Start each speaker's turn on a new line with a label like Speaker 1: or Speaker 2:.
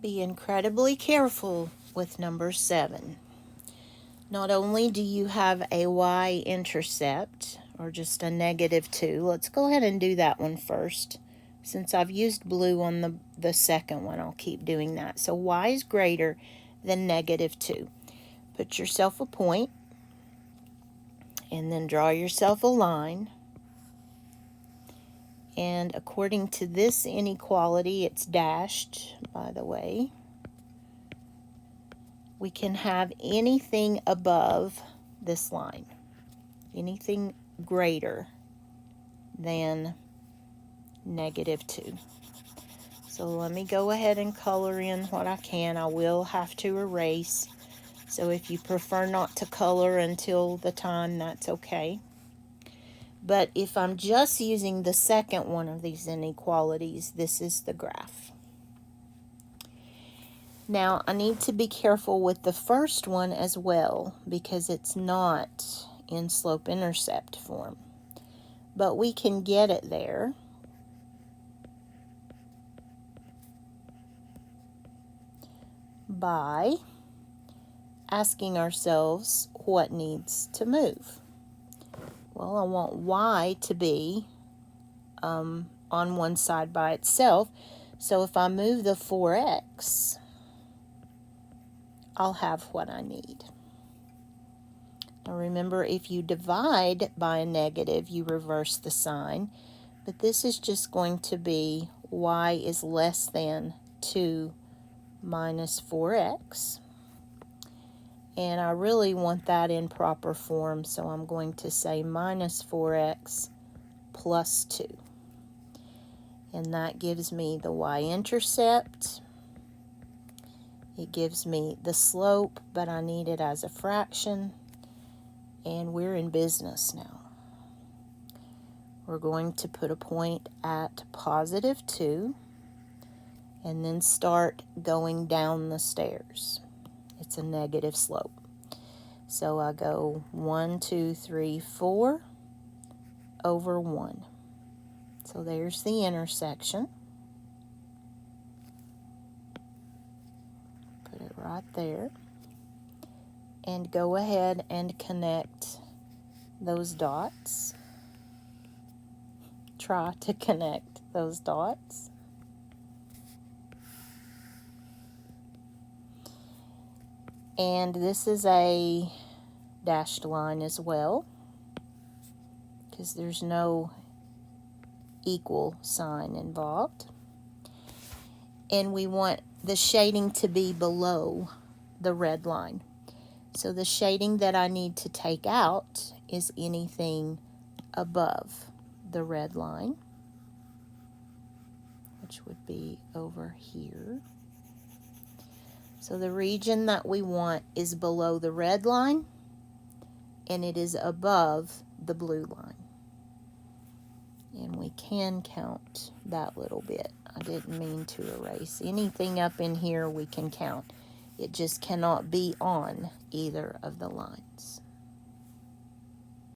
Speaker 1: Be incredibly careful with number 7. Not only do you have a y-intercept, or just a -2. Let's go ahead and do that one first. Since I've used blue on the second one, I'll keep doing that. So y is greater than -2. Put yourself a point, and then draw yourself a line. And according to this inequality, it's dashed, by the way. We can have anything above this line, anything greater than -2. So let me go ahead and color in what I can. I will have to erase, so if you prefer not to color until the time, that's okay. But if I'm just using the second one of these inequalities, this is the graph. Now, I need to be careful with the first one as well, because it's not in slope-intercept form. But we can get it there. By asking ourselves what needs to move. Well, I want y to be on one side by itself. So if I move the 4x, I'll have what I need. Now remember, if you divide by a negative, you reverse the sign. But this is just going to be y is less than 2 minus 4x. And I really want that in proper form, so I'm going to say minus 4x plus 2. And that gives me the y-intercept. It gives me the slope, but I need it as a fraction. And we're in business now. We're going to put a point at +2 and then start going down the stairs. It's a negative slope. So I go 1, 2, 3, 4 over 1. So there's the intersection. Put it right there. And go ahead and connect those dots. Try to connect those dots. And this is a dashed line as well, because there's no equal sign involved. And we want the shading to be below the red line. So the shading that I need to take out is anything above the red line, which would be over here. So the region that we want is below the red line, and it is above the blue line. And we can count that little bit. I didn't mean to erase. Anything up in here we can count. It just cannot be on either of the lines.